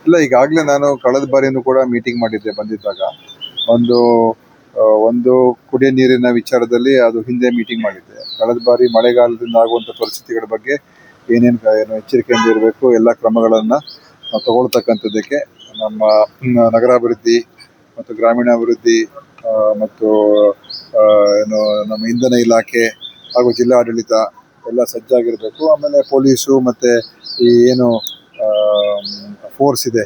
ಇಲ್ಲ, ಈಗಾಗಲೇ ನಾನು ಕಳೆದ ಬಾರಿನೂ ಕೂಡ ಮೀಟಿಂಗ್ ಮಾಡಿದ್ದೆ ಬಂದಿದ್ದಾಗ. ಒಂದು ಒಂದು ಕುಡಿಯ ನೀರಿನ ವಿಚಾರದಲ್ಲಿ ಅದು ಹಿಂದೆ ಮೀಟಿಂಗ್ ಮಾಡಿದ್ದೆ. ಕಳೆದ ಬಾರಿ ಮಳೆಗಾಲದಿಂದ ಆಗುವಂಥ ಪರಿಸ್ಥಿತಿಗಳ ಬಗ್ಗೆ ಏನು ಎಚ್ಚರಿಕೆಯಿಂದ ಇರಬೇಕು, ಎಲ್ಲ ಕ್ರಮಗಳನ್ನು ತಗೊಳ್ತಕ್ಕಂಥದ್ದಕ್ಕೆ ನಮ್ಮ ನಗರಾಭಿವೃದ್ಧಿ ಮತ್ತು ಗ್ರಾಮೀಣಾಭಿವೃದ್ಧಿ ಮತ್ತು ಏನು ನಮ್ಮ ಇಂಧನ ಇಲಾಖೆ ಹಾಗೂ ಜಿಲ್ಲಾಡಳಿತ ಎಲ್ಲ ಸಜ್ಜಾಗಿರಬೇಕು. ಆಮೇಲೆ ಪೊಲೀಸು ಮತ್ತು ಈ ಏನು ಫೋರ್ಸ್ ಇದೆ,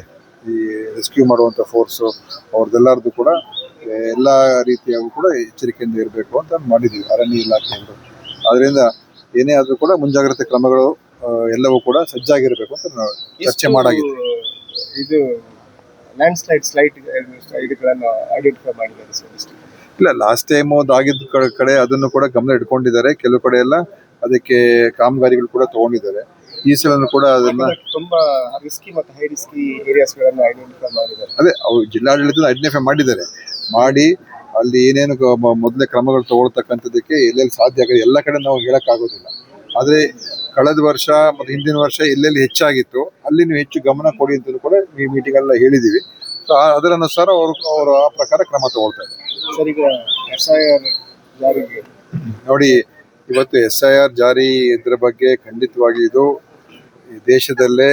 ಈ ರೆಸ್ಕ್ಯೂ ಮಾಡುವಂಥ ಫೋರ್ಸು, ಅವ್ರದ್ದೆಲ್ಲರದ್ದು ಕೂಡ ಎಲ್ಲ ರೀತಿಯಾಗೂ ಕೂಡ ಎಚ್ಚರಿಕೆಯಿಂದ ಇರಬೇಕು ಅಂತ ಮಾಡಿದ್ದೀವಿ ಅರಣ್ಯ ಇಲಾಖೆಯವರು. ಆದ್ದರಿಂದ ಏನೇ ಆದರೂ ಕೂಡ ಮುಂಜಾಗ್ರತೆ ಕ್ರಮಗಳು ಎಲ್ಲವೂ ಕೂಡ ಸಜ್ಜಾಗಿರಬೇಕು ಅಂತ ನಾವು ಚರ್ಚೆ ಮಾಡಾಗಿದೆ. ಇದು ಲ್ಯಾಂಡ್ ಸ್ಲೈಡ್ ಇದಗಳನ್ನು ಐಡೆಂಟಿಫೈ ಮಾಡಿದ್ದಾರೆ ಸರ್. ಇಲ್ಲ, ಲಾಸ್ಟ್ ಟೈಮ್ ಆಗಿದ್ದ ಕಡೆ ಅದನ್ನು ಕೂಡ ಗಮನ ಇಟ್ಕೊಂಡಿದ್ದಾರೆ. ಕೆಲವು ಕಡೆ ಎಲ್ಲ ಅದಕ್ಕೆ ಕಾಮಗಾರಿಗಳು ಕೂಡ ತಗೊಂಡಿದ್ದಾರೆ. ಈ ಸಲ ಕೂಡ ಅದನ್ನ ತುಂಬಾ ರಿಸ್ಕಿ ಮತ್ತು ಹೈ ರಿಸ್ಕಿ ಏರಿಯಾಸ್ ಗಳನ್ನು ಐಡೆಂಟಿಫೈ ಮಾಡಿದ್ದಾರೆ. ಅದೇ ಅವ್ರು ಜಿಲ್ಲಾಡಳಿತ ಐಡೆಂಟಿಫೈ ಮಾಡಿದ್ದಾರೆ. ಮಾಡಿ ಅಲ್ಲಿ ಏನೇನು ಮೊದಲೇ ಕ್ರಮಗಳು ತಗೊಳ್ತಕ್ಕಂಥದ್ದಕ್ಕೆ ಎಲ್ಲೆಲ್ಲಿ ಸಾಧ್ಯ ಆಗಿದೆ ಎಲ್ಲ ಕಡೆ ನಾವು ಹೇಳಕ್ಕಾಗೋದಿಲ್ಲ. ಆದರೆ ಕಳೆದ ವರ್ಷ ಮತ್ತು ಹಿಂದಿನ ವರ್ಷ ಎಲ್ಲೆಲ್ಲಿ ಹೆಚ್ಚಾಗಿತ್ತು ಅಲ್ಲಿ ನೀವು ಹೆಚ್ಚು ಗಮನ ಕೊಡಿ ಅಂತ ಕೂಡ ಈ ಮೀಟಿಂಗ್ ಎಲ್ಲ ಹೇಳಿದ್ದೀವಿ. ಸೊ ಅದರ ಅನುಸಾರ ಅವರು ಆ ಪ್ರಕಾರ ಕ್ರಮ ತಗೊಳ್ತಾ ಇದ್ದಾರೆ. ಸರ್, ಈಗ SIR ಜಾರಿಗೆ ನೋಡಿ, ಇವತ್ತು SIR ಜಾರಿ ಇದ್ರ ಬಗ್ಗೆ ಖಂಡಿತವಾಗಿ ಇದು ಈ ದೇಶದಲ್ಲೇ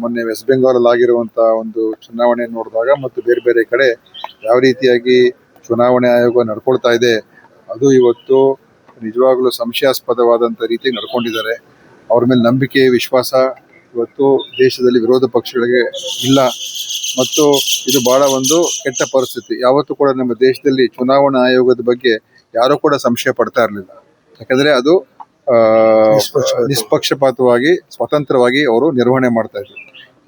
ಮೊನ್ನೆ ವೆಸ್ಟ್ ಬೆಂಗಾಲ್ ಆಗಿರುವಂಥ ಒಂದು ಚುನಾವಣೆ ನೋಡಿದಾಗ ಮತ್ತು ಬೇರೆ ಬೇರೆ ಕಡೆ ಯಾವ ರೀತಿಯಾಗಿ ಚುನಾವಣೆ ಆಯೋಗ ನಡ್ಕೊಳ್ತಾ ಇದೆ, ಅದು ಇವತ್ತು ನಿಜವಾಗ್ಲೂ ಸಂಶಯಾಸ್ಪದವಾದಂಥ ರೀತಿ ನಡ್ಕೊಂಡಿದ್ದಾರೆ. ಅವ್ರ ಮೇಲೆ ನಂಬಿಕೆ ವಿಶ್ವಾಸ ಇವತ್ತು ದೇಶದಲ್ಲಿ ವಿರೋಧ ಪಕ್ಷಗಳಿಗೆ ಇಲ್ಲ. ಮತ್ತು ಇದು ಬಹಳ ಒಂದು ಕೆಟ್ಟ ಪರಿಸ್ಥಿತಿ. ಯಾವತ್ತೂ ಕೂಡ ನಮ್ಮ ದೇಶದಲ್ಲಿ ಚುನಾವಣಾ ಆಯೋಗದ ಬಗ್ಗೆ ಯಾರೂ ಕೂಡ ಸಂಶಯ ಪಡ್ತಾ ಇರಲಿಲ್ಲ. ಯಾಕಂದರೆ ಅದು ನಿಷ್ಪಕ್ಷಪಾತವಾಗಿ ಸ್ವತಂತ್ರವಾಗಿ ಅವರು ನಿರ್ವಹಣೆ ಮಾಡ್ತಾ ಇದ್ರು.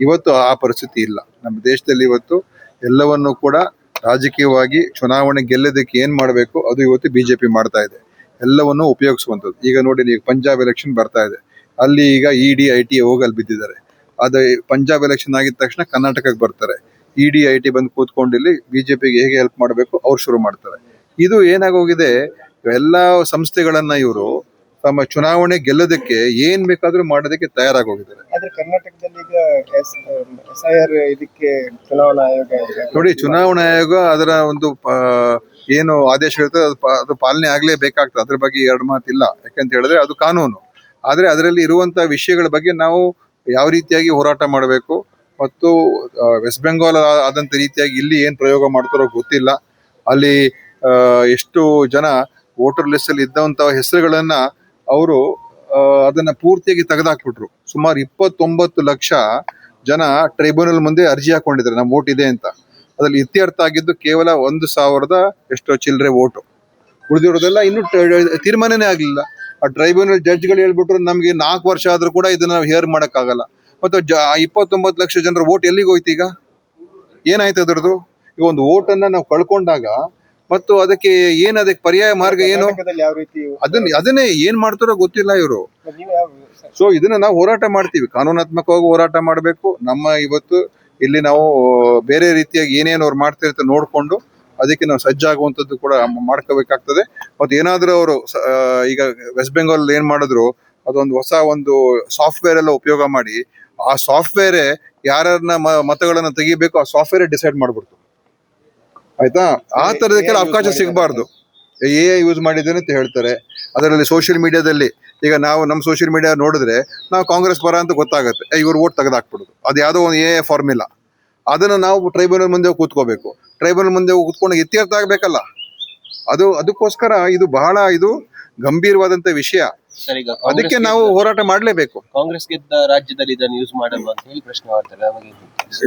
ಇವತ್ತು ಆ ಪರಿಸ್ಥಿತಿ ಇಲ್ಲ. ನಮ್ಮ ದೇಶದಲ್ಲಿ ಇವತ್ತು ಎಲ್ಲವನ್ನೂ ಕೂಡ ರಾಜಕೀಯವಾಗಿ ಚುನಾವಣೆ ಗೆಲ್ಲೋದಕ್ಕೆ ಏನು ಮಾಡಬೇಕು ಅದು ಇವತ್ತು BJP ಮಾಡ್ತಾ ಇದೆ. ಎಲ್ಲವನ್ನೂ ಉಪಯೋಗಿಸುವಂಥದ್ದು. ಈಗ ನೋಡಿ, ನೀವು ಪಂಜಾಬ್ ಎಲೆಕ್ಷನ್ ಬರ್ತಾ ಇದೆ, ಅಲ್ಲಿ ಈಗ ED IT ಹೋಗಿ ಅಲ್ಲಿ ಬಿದ್ದಿದ್ದಾರೆ. ಅದು ಪಂಜಾಬ್ ಎಲೆಕ್ಷನ್ ಆಗಿದ ತಕ್ಷಣ ಕರ್ನಾಟಕಕ್ಕೆ ಬರ್ತಾರೆ. ED IT ಬಂದು ಕೂತ್ಕೊಂಡು ಇಲ್ಲಿ BJPಗೆ ಹೇಗೆ ಹೆಲ್ಪ್ ಮಾಡಬೇಕು ಅವ್ರು ಶುರು ಮಾಡ್ತಾರೆ. ಇದು ಏನಾಗೋಗಿದೆ, ಎಲ್ಲ ಸಂಸ್ಥೆಗಳನ್ನ ಇವರು ತಮ್ಮ ಚುನಾವಣೆ ಗೆಲ್ಲೋದಕ್ಕೆ ಏನ್ ಬೇಕಾದ್ರೂ ಮಾಡೋದಕ್ಕೆ ತಯಾರಾಗೋಗಿದ್ದಾರೆ. ಆದ್ರೆ ಕರ್ನಾಟಕದಲ್ಲಿ ಈಗ SIR ಇದಕ್ಕೆ ಚುನಾವಣಾ ಆಯೋಗ ನೋಡಿ, ಚುನಾವಣಾ ಆಯೋಗ ಅದರ ಒಂದು ಏನು ಆದೇಶ ಇರ್ತದೆ ಅದು ಪಾಲನೆ ಆಗ್ಲೇಬೇಕಾಗ್ತದೆ. ಅದ್ರ ಬಗ್ಗೆ ಎರಡು ಮಾತಿಲ್ಲ. ಯಾಕಂತ ಹೇಳಿದ್ರೆ ಅದು ಕಾನೂನು. ಆದ್ರೆ ಅದರಲ್ಲಿ ಇರುವಂತಹ ವಿಷಯಗಳ ಬಗ್ಗೆ ನಾವು ಯಾವ ರೀತಿಯಾಗಿ ಹೋರಾಟ ಮಾಡಬೇಕು ಮತ್ತು ವೆಸ್ಟ್ ಬೆಂಗಾಲ್ ಆದಂತ ರೀತಿಯಾಗಿ ಇಲ್ಲಿ ಏನ್ ಪ್ರಯೋಗ ಮಾಡ್ತಾರೋ ಗೊತ್ತಿಲ್ಲ. ಅಲ್ಲಿ ಎಷ್ಟು ಜನ ವೋಟರ್ ಲಿಸ್ಟ್ ಅಲ್ಲಿ ಇದ್ದಂತ ಹೆಸರುಗಳನ್ನ ಅವರು ಅದನ್ನ ಪೂರ್ತಿಯಾಗಿ ತೆಗೆದಾಕ್ಬಿಟ್ರು. ಸುಮಾರು 29 ಲಕ್ಷ ಜನ ಟ್ರೈಬ್ಯುನಲ್ ಮುಂದೆ ಅರ್ಜಿ ಹಾಕೊಂಡಿದ್ದಾರೆ ನಮ್ಮ ವೋಟ್ ಇದೆ ಅಂತ. ಅದ್ರಲ್ಲಿ ಇತ್ಯರ್ಥ ಆಗಿದ್ದು ಕೇವಲ 1,000 ಎಷ್ಟೋ ಚಿಲ್ಲರೆ ವೋಟು. ಉಳಿದಿರೋದೆಲ್ಲ ಇನ್ನೂ ತೀರ್ಮಾನನೇ ಆಗ್ಲಿಲ್ಲ. ಆ ಟ್ರೈಬ್ಯುನಲ್ ಜಡ್ಜ್ಗಳು ಹೇಳ್ಬಿಟ್ರು ನಮ್ಗೆ 4 ವರ್ಷ ಆದ್ರೂ ಕೂಡ ಇದನ್ನ ನಾವು ಹೇರ್ ಮಾಡಕ್ಕಾಗಲ್ಲ. ಮತ್ತು 29 ಲಕ್ಷ ಜನರ ವೋಟ್ ಎಲ್ಲಿಗೆ ಹೋಯ್ತು? ಈಗ ಏನಾಯ್ತು ಅದ್ರದ್ದು? ಈಗ ಒಂದು ವೋಟನ್ನ ನಾವು ಕಳ್ಕೊಂಡಾಗ ಮತ್ತು ಅದಕ್ಕೆ ಅದಕ್ಕೆ ಪರ್ಯಾಯ ಮಾರ್ಗ ಏನು? ಅದನ್ನೇ ಏನ್ ಮಾಡ್ತಾರೋ ಗೊತ್ತಿಲ್ಲ ಇವರು. ಸೊ ಇದನ್ನ ನಾವು ಹೋರಾಟ ಮಾಡ್ತೀವಿ, ಕಾನೂನಾತ್ಮಕವಾಗಿ ಹೋರಾಟ ಮಾಡಬೇಕು. ನಮ್ಮ ಇವತ್ತು ಇಲ್ಲಿ ನಾವು ಬೇರೆ ರೀತಿಯಾಗಿ ಏನೇನು ಅವ್ರು ಮಾಡ್ತಿರ್ತಾರೆ ನೋಡ್ಕೊಂಡು ಅದಕ್ಕೆ ನಾವು ಸಜ್ಜಾಗುವಂಥದ್ದು ಕೂಡ ಮಾಡ್ಕೋಬೇಕಾಗ್ತದೆ. ಮತ್ತು ಏನಾದರೂ ಅವರು ಈಗ ವೆಸ್ಟ್ ಬೆಂಗಾಲ್ ಏನ್ ಮಾಡಿದ್ರು, ಅದೊಂದು ಹೊಸ ಒಂದು ಸಾಫ್ಟ್ವೇರ್ ಎಲ್ಲ ಉಪಯೋಗ ಮಾಡಿ ಆ ಸಾಫ್ಟ್ವೇರೇ ಯಾರನ್ನ ಮತಗಳನ್ನ ತೆಗಿಬೇಕು ಆ ಸಾಫ್ಟ್ವೇರೇ ಡಿಸೈಡ್ ಮಾಡ್ಬಿಡ್ತು. ಆಯ್ತಾ? ಆ ತರದಕ್ಕೆಲ್ಲ ಅವಕಾಶ ಸಿಗಬಾರ್ದು. AI ಯೂಸ್ ಮಾಡಿದ್ದೇನೆ ಅಂತ ಹೇಳ್ತಾರೆ. ಅದರಲ್ಲಿ ಸೋಷಿಯಲ್ ಮೀಡಿಯಾದಲ್ಲಿ ಈಗ ನಾವು ನಮ್ಮ ಸೋಷಿಯಲ್ ಮೀಡಿಯಾ ನೋಡಿದ್ರೆ ನಾವು ಕಾಂಗ್ರೆಸ್ ಪರ ಅಂತ ಗೊತ್ತಾಗುತ್ತೆ. ಇವ್ರು ವೋಟ್ ತೆಗೆದಾಕ್ಬಿಡುದು. ಅದು ಯಾವುದೋ ಒಂದು AI ಫಾರ್ಮುಲಾ. ಅದನ್ನು ನಾವು ಟ್ರೈಬ್ಯುನಲ್ ಮುಂದೆ ಕೂತ್ಕೋಬೇಕು. ಟ್ರೈಬ್ಯುನಲ್ ಮುಂದೆ ಕೂತ್ಕೊಂಡು ಇತ್ಯರ್ಥ ಆಗ್ಬೇಕಲ್ಲ. ಅದಕ್ಕೋಸ್ಕರ ಇದು ಬಹಳ ಗಂಭೀರವಾದಂತ ವಿಷಯ. ಅದಕ್ಕೆ ನಾವು ಹೋರಾಟ ಮಾಡ್ಲೇಬೇಕು. ಕಾಂಗ್ರೆಸ್ ಗೆದ್ದ ರಾಜ್ಯದಲ್ಲಿ ಇದನ್ನು ಯೂಸ್ ಮಾಡಲ್ವಾ ಅಂತ ಹೇಳಿ ಪ್ರಶ್ನೆ ಮಾಡ್ತಾರೆ.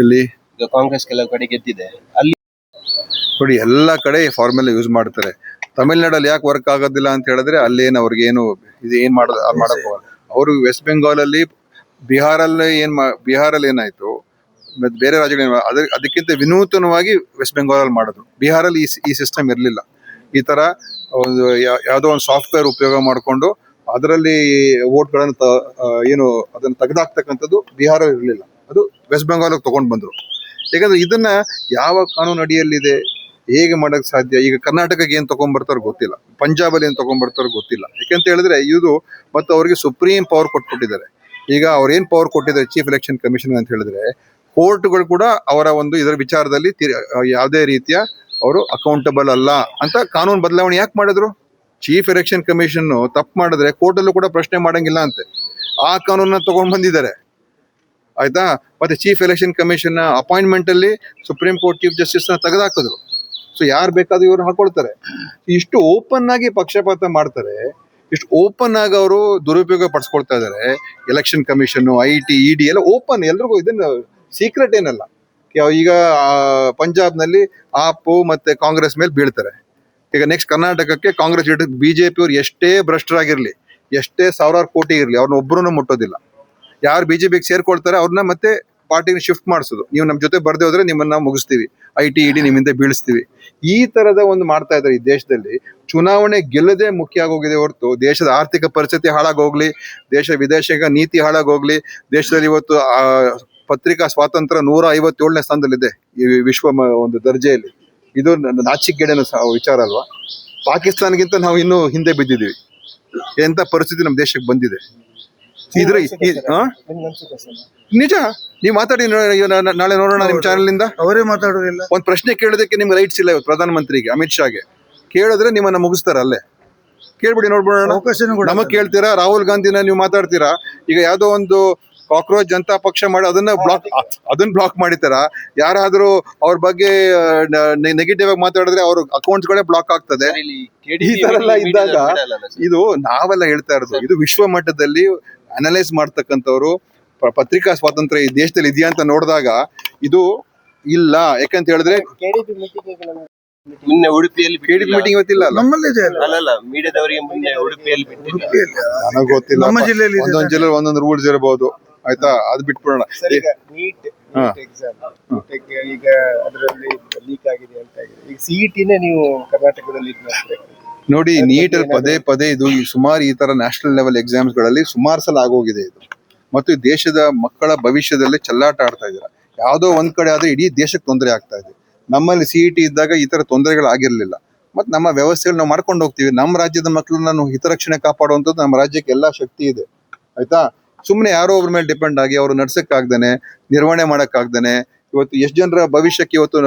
ಇಲ್ಲಿ ಈಗ ಕಾಂಗ್ರೆಸ್ ಕೆಲವು ಕಡೆ ಗೆದ್ದಿದೆ, ಅಲ್ಲಿ ನೋಡಿ ಎಲ್ಲ ಕಡೆ ಫಾರ್ಮುಲಾ ಯೂಸ್ ಮಾಡ್ತಾರೆ. ತಮಿಳ್ನಾಡಲ್ಲಿ ಯಾಕೆ ವರ್ಕ್ ಆಗೋದಿಲ್ಲ ಅಂತ ಹೇಳಿದ್ರೆ ಅಲ್ಲಿ ಅವ್ರಿಗೆ ಇದು ಏನ್ ಮಾಡಕ್ ಅವರು ವೆಸ್ಟ್ ಬೆಂಗಾಲ್ ಅಲ್ಲಿ ಬಿಹಾರಲ್ಲಿ ಏನಾಯ್ತು, ಮತ್ತೆ ಬೇರೆ ರಾಜ್ಯಗಳು ಅದಕ್ಕಿಂತ ವಿನೂತನವಾಗಿ ವೆಸ್ಟ್ ಬೆಂಗಾಲ್ ಮಾಡಿದ್ರು. ಬಿಹಾರಲ್ಲಿ ಈ ಸಿಸ್ಟಮ್ ಇರಲಿಲ್ಲ. ಈ ತರ ಒಂದು ಯಾವುದೋ ಒಂದು ಸಾಫ್ಟ್ವೇರ್ ಉಪಯೋಗ ಮಾಡಿಕೊಂಡು ಅದರಲ್ಲಿ ವೋಟ್ಗಳನ್ನು ಅದನ್ನು ತೆಗೆದಾಕ್ತಕ್ಕಂಥದ್ದು ಬಿಹಾರಲ್ಲಿ ಇರಲಿಲ್ಲ. ಅದು ವೆಸ್ಟ್ ಬೆಂಗಾಲ್ಗೆ ತಗೊಂಡು ಬಂದ್ರು. ಯಾಕಂದ್ರೆ ಇದನ್ನ ಯಾವ ಕಾನೂನು ಅಡಿಯಲ್ಲಿದೆ, ಹೇಗೆ ಮಾಡಕ್ ಸಾಧ್ಯ? ಈಗ ಕರ್ನಾಟಕಕ್ಕೆ ಏನ್ ತಗೊಂಡ್ಬರ್ತಾರೋ ಗೊತ್ತಿಲ್ಲ, ಪಂಜಾಬಲ್ಲಿ ಏನ್ ತಗೊಂಡ್ಬರ್ತಾರೋ ಗೊತ್ತಿಲ್ಲ. ಯಾಕಂತ ಹೇಳಿದ್ರೆ ಮತ್ತು ಅವ್ರಿಗೆ ಸುಪ್ರೀಂ ಪವರ್ ಕೊಟ್ಬಿಟ್ಟಿದ್ದಾರೆ. ಈಗ ಅವ್ರೇನ್ ಪವರ್ ಕೊಟ್ಟಿದ್ದಾರೆ ಚೀಫ್ ಎಲೆಕ್ಷನ್ ಕಮಿಷನ್ ಅಂತ ಹೇಳಿದ್ರೆ, ಕೋರ್ಟ್ಗಳು ಕೂಡ ಅವರ ಒಂದು ಇದರ ವಿಚಾರದಲ್ಲಿ ಯಾವುದೇ ರೀತಿಯ ಅವರು ಅಕೌಂಟಬಲ್ ಅಲ್ಲ ಅಂತ ಕಾನೂನು ಬದಲಾವಣೆ ಯಾಕೆ ಮಾಡಿದ್ರು? ಚೀಫ್ ಎಲೆಕ್ಷನ್ ಕಮಿಷನ್ ತಪ್ಪು ಮಾಡಿದ್ರೆ ಕೋರ್ಟಲ್ಲೂ ಕೂಡ ಪ್ರಶ್ನೆ ಮಾಡಂಗಿಲ್ಲ ಅಂತೆ. ಆ ಕಾನೂನನ್ನ ತಗೊಂಡ್ ಬಂದಿದ್ದಾರೆ, ಆಯ್ತಾ. ಮತ್ತೆ ಚೀಫ್ ಎಲೆಕ್ಷನ್ ಕಮಿಷನ್ ಅಪಾಯಿಂಟ್ಮೆಂಟ್ ಅಲ್ಲಿ ಸುಪ್ರೀಂ ಕೋರ್ಟ್ ಚೀಫ್ ಜಸ್ಟಿಸ್ ನ ತೆಗೆದಾಕಿದ್ರು. ಸೊ ಯಾರು ಬೇಕಾದ್ರೂ ಇವ್ರು ಹಾಕೊಳ್ತಾರೆ. ಇಷ್ಟು ಓಪನ್ ಆಗಿ ಪಕ್ಷಪಾತ ಮಾಡ್ತಾರೆ, ಇಷ್ಟು ಓಪನ್ ಆಗಿ ಅವರು ದುರುಪಯೋಗ ಪಡಿಸ್ಕೊಳ್ತಾ ಇದ್ದಾರೆ. ಎಲೆಕ್ಷನ್ ಕಮಿಷನ್, IT, ED ಎಲ್ಲ ಓಪನ್, ಎಲ್ರಿಗೂ ಇದನ್ನ ಸೀಕ್ರೆಟ್ ಏನಲ್ಲ. ಈಗ ಪಂಜಾಬ್ನಲ್ಲಿ ಆಪ್ ಮತ್ತೆ ಕಾಂಗ್ರೆಸ್ ಮೇಲೆ ಬೀಳ್ತಾರೆ. ಈಗ ನೆಕ್ಸ್ಟ್ ಕರ್ನಾಟಕಕ್ಕೆ ಕಾಂಗ್ರೆಸ್ BJP ಅವ್ರು ಎಷ್ಟೇ ಭ್ರಷ್ಟರಾಗಿರ್ಲಿ, ಎಷ್ಟೇ ಸಾವಿರಾರು ಕೋಟಿ ಇರಲಿ, ಅವ್ರನ್ನ ಒಬ್ಬರನ್ನು ಮುಟ್ಟೋದಿಲ್ಲ. ಯಾರು BJPಗೆ ಸೇರ್ಕೊಳ್ತಾರೆ ಅವ್ರನ್ನ ಮತ್ತೆ ಪಾರ್ಟಿನ ಶಿಫ್ಟ್ ಮಾಡಿಸೋದು. ನೀವು ನಮ್ಮ ಜೊತೆ ಬರ್ದೇ ಹೋದ್ರೆ ನಿಮ್ಮನ್ನ ಮುಗಿಸ್ತೀವಿ, IT, ED ನಿಮ್ಮಿಂದ ಬೀಳಿಸ್ತೀವಿ. ಈ ತರದ ಒಂದು ಮಾಡ್ತಾ ಇದ್ದಾರೆ ಈ ದೇಶದಲ್ಲಿ. ಚುನಾವಣೆ ಗೆಲ್ಲದೆ ಮುಖ್ಯ ಆಗೋಗಿದೆ ಹೊರತು ದೇಶದ ಆರ್ಥಿಕ ಪರಿಸ್ಥಿತಿ ಹಾಳಾಗೋಗ್ಲಿ, ದೇಶ ವಿದೇಶಿಕ ನೀತಿ ಹಾಳಾಗೋಗ್ಲಿ. ದೇಶದಲ್ಲಿ ಇವತ್ತು ಪತ್ರಿಕಾ ಸ್ವಾತಂತ್ರ್ಯ 157ನೇ ಸ್ಥಾನದಲ್ಲಿದೆ ಈ ವಿಶ್ವ ಒಂದು ದರ್ಜೆಯಲ್ಲಿ. ಇದು ನಾಚಿಕೆಗೇಡಿನ ವಿಚಾರ ಅಲ್ವಾ? ಪಾಕಿಸ್ತಾನ್ಗಿಂತ ನಾವು ಇನ್ನೂ ಹಿಂದೆ ಬಿದ್ದಿದ್ದೀವಿ. ಎಂತ ಪರಿಸ್ಥಿತಿ ನಮ್ಮ ದೇಶಕ್ಕೆ ಬಂದಿದೆ. ಇದ್ರ ನಿಜ. ನೀವು ಮಾತಾಡಿ, ನಾಳೆ ನೋಡೋಣ ನಿಮ್ ಚಾನೆಲ್ ಇಂದ. ಅವರೇ ಮಾತಾಡೋದಿಲ್ಲ. ಒಂದ್ ಪ್ರಶ್ನೆ ಕೇಳೋದಕ್ಕೆ ನಿಮ್ಗೆ ರೈಟ್ಸ್ ಇಲ್ಲ. ಇವತ್ತು ಪ್ರಧಾನ ಮಂತ್ರಿಗೆ, ಅಮಿತ್ ಶಾಗೆ ಕೇಳಿದ್ರೆ ನಿಮ್ಮನ್ನ ಮುಗಿಸ್ತಾರ ಅಲ್ಲೇ. ಕೇಳ್ಬಿಡಿ, ನೋಡ್ಬಿಡೋಣ. ನಮಗ್ ಕೇಳ್ತೀರಾ? ರಾಹುಲ್ ಗಾಂಧಿನ ನೀವು ಮಾತಾಡ್ತೀರಾ. ಈಗ ಯಾವ್ದೋ ಒಂದು ಕಾಕ್ರೋಚ್ ಜನತಾ ಪಕ್ಷ ಮಾಡಿ ಅದನ್ನ ಬ್ಲಾಕ್ ಮಾಡಿತಾರ. ಯಾರಾದ್ರೂ ಅವ್ರ ಬಗ್ಗೆ ನೆಗೆಟಿವ್ ಆಗಿ ಮಾತಾಡಿದ್ರೆ ಅವ್ರ ಅಕೌಂಟ್ಸ್ಗಳೇ ಬ್ಲಾಕ್ ಆಗ್ತದೆ. ಈ ತರ ಎಲ್ಲ ಇದ್ದಾಗ ಇದು ನಾವೆಲ್ಲ ಹೇಳ್ತಾ ಇರೋದು, ಇದು ವಿಶ್ವ ಮಟ್ಟದಲ್ಲಿ ಅನಲೈಸ್ ಮಾಡ್ತಕ್ಕಂಥವ್ರು ಪತ್ರಿಕಾ ಸ್ವಾತಂತ್ರ್ಯ ಈ ದೇಶದಲ್ಲಿ ಇದೆಯಾ ಅಂತ ನೋಡಿದಾಗ ಇದು ಇಲ್ಲ. ಯಾಕಂತ ಹೇಳಿದ್ರೆ ಮೊನ್ನೆ ಉಡುಪಿಯಲ್ಲಿ KDP ಮೀಟಿಂಗ್ ಇವತ್ತಿಲ್ಲ ಅಲ್ಲ, ನಮ್ಮಲ್ಲಿದೆ ಅಲ್ಲ ಮೀಡಿಯಾದವರಿಗೆ ಮೊನ್ನೆ ಉಡುಪಿಯಲ್ಲಿ ನನಗೆ ಗೊತ್ತಿಲ್ಲ. ನಮ್ಮ ಜಿಲ್ಲೆಯಲ್ಲಿ ಒಂದೊಂದು ಜಿಲ್ಲೆ ಒಂದೊಂದು ರೂಲ್ಸ್ ಇರಬಹುದು, ಆಯ್ತಾ. ಅದು ಬಿಟ್ಬಿಡೋಣ. ನೀಟ್ ಎಕ್ಸಾಮ್ ಈಗ ಅದರಲ್ಲಿ ಲೀಕ್ ಆಗಿದೆ ಅಂತ ಆಗಿದೆ. ಈಗ CET-ನೇ ನೀವು ಕರ್ನಾಟಕದಲ್ಲಿ ಇದು ಮಾಡ್ಬೇಕು ನೋಡಿ. ನೀಟಲ್ಲಿ ಪದೇ ಪದೇ ಇದು ಸುಮಾರು ಈ ತರ ನ್ಯಾಷನಲ್ ಲೆವೆಲ್ ಎಕ್ಸಾಮ್ಸ್ ಗಳಲ್ಲಿ ಸುಮಾರು ಸಲ ಆಗೋಗಿದೆ ಇದು. ಮತ್ತು ಈ ದೇಶದ ಮಕ್ಕಳ ಭವಿಷ್ಯದಲ್ಲಿ ಚೆಲ್ಲಾಟ ಆಡ್ತಾ ಇದ್ದಾರೆ. ಯಾವುದೋ ಒಂದ್ ಕಡೆ ಆದ್ರೆ ಇಡೀ ದೇಶಕ್ಕೆ ತೊಂದರೆ ಆಗ್ತಾ ಇದೆ. ನಮ್ಮಲ್ಲಿ CET ಇದ್ದಾಗ ಈ ತರ ತೊಂದರೆಗಳಾಗಿರ್ಲಿಲ್ಲ. ಮತ್ತೆ ನಮ್ಮ ವ್ಯವಸ್ಥೆಗಳು ನಾವು ಮಾಡ್ಕೊಂಡು ಹೋಗ್ತೀವಿ. ನಮ್ಮ ರಾಜ್ಯದ ಮಕ್ಕಳನ್ನ ನಾವು ಹಿತರಕ್ಷಣೆ ಕಾಪಾಡುವಂಥದ್ದು ನಮ್ಮ ರಾಜ್ಯಕ್ಕೆ ಎಲ್ಲಾ ಶಕ್ತಿ ಇದೆ, ಆಯ್ತಾ. ಸುಮ್ಮನೆ ಯಾರೋ ಒಬ್ರ ಮೇಲೆ ಡಿಪೆಂಡ್ ಆಗಿ ಅವರು ನಡ್ಸಕ್ಕಾಗ್ದೇನೆ, ನಿರ್ವಹಣೆ ಮಾಡಕ್ಕಾಗ್ದೇನೆ ಇವತ್ತು ಎಷ್ಟು ಜನರ ಭವಿಷ್ಯಕ್ಕೆ ಇವತ್ತು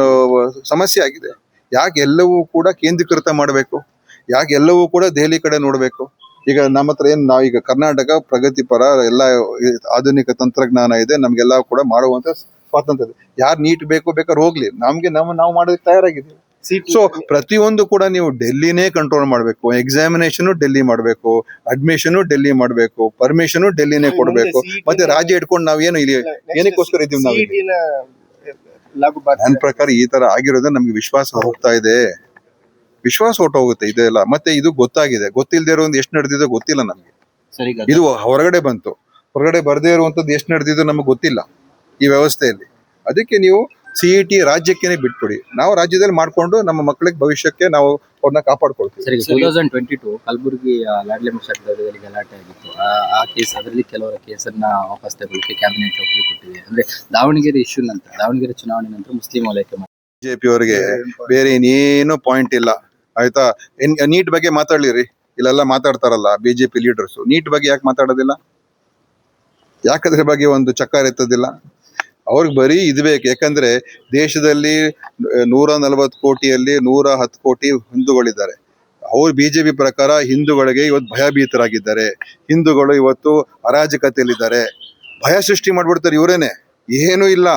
ಸಮಸ್ಯೆ ಆಗಿದೆ. ಯಾಕೆ ಎಲ್ಲವೂ ಕೂಡ ಕೇಂದ್ರೀಕೃತ ಮಾಡಬೇಕು? ಯಾಕೆ ಎಲ್ಲವೂ ಕೂಡ ದೆಹಲಿ ಕಡೆ ನೋಡ್ಬೇಕು? ಈಗ ನಮ್ಮ ಹತ್ರ ನಾವೀಗ ಕರ್ನಾಟಕ ಪ್ರಗತಿಪರ, ಎಲ್ಲ ಆಧುನಿಕ ತಂತ್ರಜ್ಞಾನ ಇದೆ, ನಮ್ಗೆಲ್ಲ ಕೂಡ ಮಾಡುವಂತ ಸ್ವಾತಂತ್ರ್ಯ ಇದೆ. ಯಾರು ನೀಟ್ ಬೇಕಾದ್ರೆ ಹೋಗ್ಲಿ, ನಾವು ಮಾಡೋದಕ್ಕೆ ತಯಾರಾಗಿದ್ದೀವಿ. ಸೊ ಪ್ರತಿಯೊಂದು ಕೂಡ ನೀವು ಡೆಲ್ಲಿನೇ ಕಂಟ್ರೋಲ್ ಮಾಡಬೇಕು. ಎಕ್ಸಾಮಿನೇಷನ್ ಡೆಲ್ಲಿ ಮಾಡಬೇಕು, ಅಡ್ಮಿಷನ್ ಡೆಲ್ಲಿ ಮಾಡಬೇಕು, ಪರ್ಮಿಷನ್ ಡೆಲ್ಲಿನೇ ಕೊಡಬೇಕು. ಮತ್ತೆ ರಾಜ್ಯ ಇಟ್ಕೊಂಡು ನಾವೇನು ಇಲ್ಲಿ ಏನಕ್ಕೋಸ್ಕರ ಇದೀವಿ ನಾವು? ನನ್ನ ಪ್ರಕಾರ ಈ ತರ ಆಗಿರೋದ್ರೆ ನಮ್ಗೆ ವಿಶ್ವಾಸ ಹೋಗ್ತಾ ಇದೆ, ವಿಶ್ವಾಸ ಹೊರಟೋಗುತ್ತೆ ಇದೆಲ್ಲ. ಮತ್ತೆ ಇದು ಗೊತ್ತಾಗಿದೆ, ಗೊತ್ತಿಲ್ಲದೆ ಇರೋ ಒಂದು ಎಷ್ಟು ನಡೆದಿದೆ ಗೊತ್ತಿಲ್ಲ ನಮ್ಗೆ. ಇದು ಹೊರಗಡೆ ಬಂತು, ಹೊರಗಡೆ ಬರದೇ ಇರುವಂತದ್ದು ಎಷ್ಟು ನಡೆದಿದ್ದು ನಮಗೆ ಗೊತ್ತಿಲ್ಲ ಈ ವ್ಯವಸ್ಥೆಯಲ್ಲಿ. ಅದಕ್ಕೆ ನೀವು CET ರಾಜ್ಯಕ್ಕೇನೆ ಬಿಟ್ಬಿಡಿ. ನಾವು ರಾಜ್ಯದಲ್ಲಿ ಮಾಡ್ಕೊಂಡು ನಮ್ಮ ಮಕ್ಕಳಿಗೆ ಭವಿಷ್ಯಕ್ಕೆ ನಾವು ಅವ್ರನ್ನ ಕಾಪಾಡ್ಕೊಳ್ತೀವಿ. 2022 ಕಲಬುರಗಿ ಲಾಡ್ಲೆ ಮುಷಾದಲ್ಲಿ ಗಲಾಟೆ ಆಗಿತ್ತು. ಆ ಕೇಸ್, ಅದರಲ್ಲಿ ಕೆಲವರ ಕೇಸನ್ನ ವಾಪಸ್ ತಗೊಳ್ಳಿಕ್ಕೆ ಕ್ಯಾಬಿನೆಟ್ ಒಪ್ಪಿಗೆ ಕೊಟ್ಟಿದೆ. ಅಂದ್ರೆ ದಾವಣಗೆರೆ ಇಶ್ಯೂ ನಂತರ, ದಾವಣಗೆರೆ ಚುನಾವಣೆ ನಂತರ ಮುಸ್ಲಿಂ ವಲಯಕ್ಕೆ BJP ಅವರಿಗೆ ಬೇರೆ ಇನ್ನೇನು ಪಾಯಿಂಟ್ ಇಲ್ಲ, ಆಯ್ತಾ. ನೀಟ್ ಬಗ್ಗೆ ಮಾತಾಡ್ಲಿರಿ, ಇಲ್ಲೆಲ್ಲ ಮಾತಾಡ್ತಾರಲ್ಲ BJP ಲೀಡರ್ಸ್. ನೀಟ್ ಬಗ್ಗೆ ಯಾಕೆ ಮಾತಾಡೋದಿಲ್ಲ? ಯಾಕದ್ರ ಬಗ್ಗೆ ಒಂದು ಚಕ್ಕಾರ ಎತ್ತೋದಿಲ್ಲ? ಅವ್ರಿಗೆ ಬರೀ ಇದು ಬೇಕು. ಯಾಕಂದ್ರೆ ದೇಶದಲ್ಲಿ 140 ಕೋಟಿಯಲ್ಲಿ 110 ಕೋಟಿ ಹಿಂದೂಗಳಿದ್ದಾರೆ. ಅವ್ರು BJP ಪ್ರಕಾರ ಹಿಂದೂಗಳಿಗೆ ಇವತ್ತು ಭಯಭೀತರಾಗಿದ್ದಾರೆ. ಹಿಂದೂಗಳು ಇವತ್ತು ಅರಾಜಕತೆಯಲ್ಲಿದ್ದಾರೆ. ಭಯ ಸೃಷ್ಟಿ ಮಾಡ್ಬಿಡ್ತಾರೆ ಇವರೇನೆ, ಏನೂ ಇಲ್ಲ.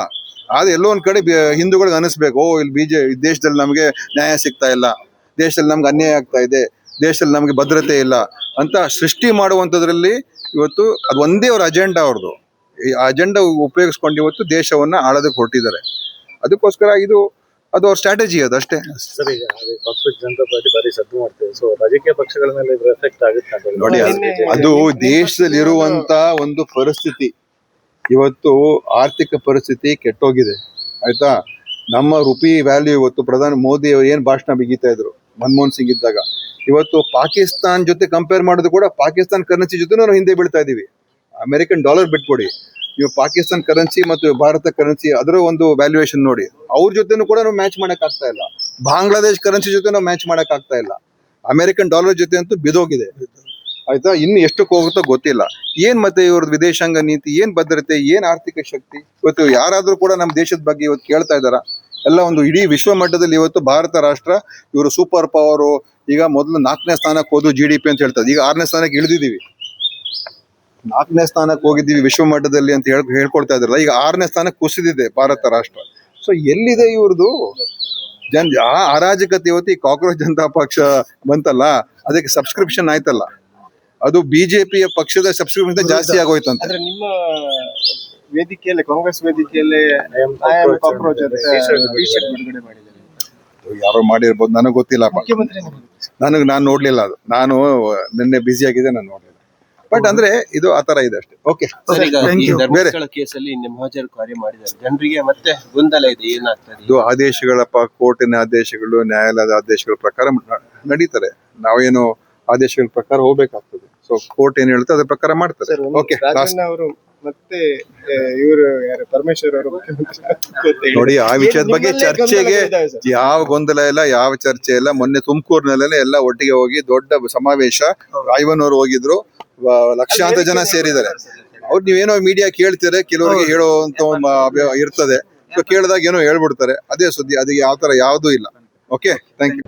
ಆದ್ರೆ ಎಲ್ಲೋ ಒಂದ್ ಕಡೆ ಹಿಂದೂಗಳಿಗೆ ಅನಿಸ್ಬೇಕು, ಇಲ್ಲಿ ದೇಶದಲ್ಲಿ ನಮಗೆ ನ್ಯಾಯ ಸಿಗ್ತಾ ಇಲ್ಲ, ದೇಶದಲ್ಲಿ ನಮ್ಗೆ ಅನ್ಯಾಯ ಆಗ್ತಾ ಇದೆ, ದೇಶದಲ್ಲಿ ನಮ್ಗೆ ಭದ್ರತೆ ಇಲ್ಲ ಅಂತ ಸೃಷ್ಟಿ ಮಾಡುವಂಥದ್ರಲ್ಲಿ ಇವತ್ತು ಅದು ಒಂದೇ ಅವ್ರ ಅಜೆಂಡಾ. ಅವ್ರದ್ದು ಈ ಅಜೆಂಡಾ ಉಪಯೋಗಿಸ್ಕೊಂಡು ಇವತ್ತು ದೇಶವನ್ನ ಆಳೋದಕ್ಕೆ ಹೊರಟಿದ್ದಾರೆ. ಅದಕ್ಕೋಸ್ಕರ ಅದು ಅವ್ರ ಸ್ಟ್ರಾಟಜಿ, ಅದು ಅಷ್ಟೇ. ಸರ್, ಈಗ ಕಾಂಗ್ರೆಸ್ ಜನತಾ ಪಾರ್ಟಿ ಬಾರಿ ಸದ್ದು ಮಾಡ್ತೇವೆ. ಸೊ ರಾಜಕೀಯ ಪಕ್ಷಗಳ ಮೇಲೆ ಎಫೆಕ್ಟ್ ಆಗುತ್ತೆ ನೋಡಿ. ಅದು ದೇಶದಲ್ಲಿ ಇರುವಂತ ಒಂದು ಪರಿಸ್ಥಿತಿ. ಇವತ್ತು ಆರ್ಥಿಕ ಪರಿಸ್ಥಿತಿ ಕೆಟ್ಟೋಗಿದೆ, ಆಯ್ತಾ. ನಮ್ಮ ರುಪಿ ವ್ಯಾಲ್ಯೂ ಇವತ್ತು ಪ್ರಧಾನಿ ಮೋದಿ ಅವರು ಏನ್ ಭಾಷಣ ಬಿಗಿತಾ ಇದ್ರು ಮನಮೋಹನ್ ಸಿಂಗ್ ಇದ್ದಾಗ, ಇವತ್ತು ಪಾಕಿಸ್ತಾನ್ ಜೊತೆ ಕಂಪೇರ್ ಮಾಡೋದು ಕೂಡ ಪಾಕಿಸ್ತಾನ್ ಕರೆನ್ಸಿ ಜೊತೆ ನಾವು ಹಿಂದೆ ಬೀಳ್ತಾ ಇದೀವಿ. ಅಮೆರಿಕನ್ ಡಾಲರ್ ಬಿಟ್ಕೊಡಿ, ನೀವು ಪಾಕಿಸ್ತಾನ್ ಕರೆನ್ಸಿ ಮತ್ತು ಭಾರತ ಕರೆನ್ಸಿ ಅದರ ಒಂದು ವ್ಯಾಲ್ಯೂಯೇಷನ್ ನೋಡಿ. ಅವ್ರ ಜೊತೆನೂ ಕೂಡ ನಾವು ಮ್ಯಾಚ್ ಮಾಡಕ್ ಆಗ್ತಾ ಇಲ್ಲ. ಬಾಂಗ್ಲಾದೇಶ್ ಕರೆನ್ಸಿ ಜೊತೆ ನಾವು ಮ್ಯಾಚ್ ಮಾಡಕ್ ಆಗ್ತಾ ಇಲ್ಲ. ಅಮೆರಿಕನ್ ಡಾಲರ್ ಜೊತೆ ಅಂತೂ ಬಿದೋಗಿದೆ. ಆಯ್ತಾ, ಇನ್ನು ಎಷ್ಟಕ್ಕೆ ಹೋಗುತ್ತೋ ಗೊತ್ತಿಲ್ಲ. ಏನ್ ಮತ್ತೆ ಇವ್ರದ್ದು ವಿದೇಶಾಂಗ ನೀತಿ, ಏನ್ ಭದ್ರತೆ, ಏನ್ ಆರ್ಥಿಕ ಶಕ್ತಿ? ಇವತ್ತು ಯಾರಾದ್ರೂ ಕೂಡ ನಮ್ಮ ದೇಶದ ಬಗ್ಗೆ ಇವತ್ತು ಕೇಳ್ತಾ ಇದಾರ? ಎಲ್ಲ ಒಂದು ಇಡೀ ವಿಶ್ವ ಮಟ್ಟದಲ್ಲಿ ಇವತ್ತು ಭಾರತ ರಾಷ್ಟ್ರ ಇವರು ಸೂಪರ್ ಪವರು. ಈಗ ಮೊದಲು 4ನೇ ಸ್ಥಾನಕ್ಕೆ ಹೋದು GDP ಅಂತ ಹೇಳ್ತಾರೆ, ಈಗ 6ನೇ ಸ್ಥಾನಕ್ಕೆ ಇಳಿದಿದ್ದೀವಿ. 4ನೇ ಸ್ಥಾನಕ್ಕೆ ಹೋಗಿದ್ದೀವಿ ವಿಶ್ವ ಮಟ್ಟದಲ್ಲಿ ಅಂತ ಹೇಳ್ಕೊಳ್ತಾ ಇದ್ರಲ್ಲ, ಈಗ 6ನೇ ಸ್ಥಾನಕ್ಕೆ ಕುಸಿದಿದೆ ಭಾರತ ರಾಷ್ಟ್ರ. ಸೊ ಎಲ್ಲಿದೆ ಇವ್ರದ್ದು ಆ ಅರಾಜಕತೆ? ಇವತ್ತು ಈ ಕಾಕ್ರೋಚ್ ಜನತಾ ಪಕ್ಷ ಬಂತಲ್ಲ, ಅದಕ್ಕೆ ಸಬ್ಸ್ಕ್ರಿಪ್ಷನ್ ಆಯ್ತಲ್ಲ, ಅದು ಬಿಜೆಪಿಯ ಪಕ್ಷದ ಸಬ್ಸ್ಕ್ರಿಪ್ಷನ್ ಜಾಸ್ತಿ ಆಗೋಯ್ತಂತೆ. ಆದ್ರೆ ನಿಮ್ಮ ವೇದಿಕೆಯಲ್ಲಿ, ಕಾಂಗ್ರೆಸ್ ವೇದಿಕೆಯಲ್ಲಿ ಕಾಕ್ರೋಚ್ ಅಂತ ಟಿ-ಶರ್ಟ್ ಬಿಡುಗಡೆ ಮಾಡಿದ್ದಾರೆ. ಯಾರೋ ಮಾಡಿರ್ಬೋದು, ನನಗೆ ಗೊತ್ತಿಲ್ಲಪ್ಪ. ಮುಖ್ಯಮಂತ್ರಿ ನಾನು ನೋಡ್ಲಿಲ್ಲ ಅದು. ನಾನು ನಿನ್ನೆ ಬ್ಯುಸಿ ಆಗಿದೆ, ನಾನು ನೋಡ್ಲಿಲ್ಲ. ಬಟ್ ಅಂದ್ರೆ ಇದು ಆತರ ಇದೆ ಅಷ್ಟೇ. ಓಕೆ, ಸರ್, ಈಗ ಈ ಬೇರೆ ಧರ್ಮಸ್ಥಳ ಕೇಸಲ್ಲಿ ಮಹಾಜರ್ ಕಾರ್ಯ ಮಾಡಿದ್ದಾರೆ, ಜನರಿಗೆ ಮತ್ತೆ ಗೊಂದಲ ಇದೆ, ಏನಾಗ್ತದೆ? ಇದು ಆದೇಶಗಳಪ್ಪ, ಕೋರ್ಟಿನ ಆದೇಶಗಳು, ನ್ಯಾಯಾಲಯದ ಆದೇಶಗಳ ಪ್ರಕಾರ ನಡೀತಾರೆ. ನಾವೇನು ಆದೇಶಗಳ ಪ್ರಕಾರ ಹೋಗ್ಬೇಕಾಗ್ತದೆ. ಸೊ ಕೋರ್ಟ್ ಏನ್ ಹೇಳುತ್ತೆ ಅದ್ರ ಪ್ರಕಾರ ಮಾಡ್ತಾರೆ. ಓಕೆ, ರಾಜಣ್ಣ ಅವರು ಮತ್ತೆ ಇವರು ಯಾರು ಪರಮೇಶ್ವರ್ ಅವರು ಮುಖ್ಯಮಂತ್ರಿ ನೋಡಿ, ಆ ವಿಷಯದ ಬಗ್ಗೆ ಚರ್ಚೆಗೆ ಯಾವ ಗೊಂದಲ ಇಲ್ಲ, ಯಾವ ಚರ್ಚೆ ಇಲ್ಲ. ಮೊನ್ನೆ ತುಮಕೂರಿನಲ್ಲೇ ಎಲ್ಲ ಒಟ್ಟಿಗೆ ಹೋಗಿ ದೊಡ್ಡ ಸಮಾವೇಶ, ಐವನವರು ಹೋಗಿದ್ರು, ಲಕ್ಷಾಂತರ ಜನ ಸೇರಿದ್ದಾರೆ. ಅವ್ರು ನೀವೇನೋ ಮೀಡಿಯಾ ಕೇಳ್ತಾರೆ, ಕೆಲವರಿಗೆ ಹೇಳುವಂತ ಇರ್ತದೆ. ಸೊ ಕೇಳಿದಾಗ ಏನೋ ಹೇಳ್ಬಿಡ್ತಾರೆ, ಅದೇ ಸುದ್ದಿ. ಅದಕ್ಕೆ ಯಾವ ತರ ಯಾವುದೂ ಇಲ್ಲ. Okay, thank you.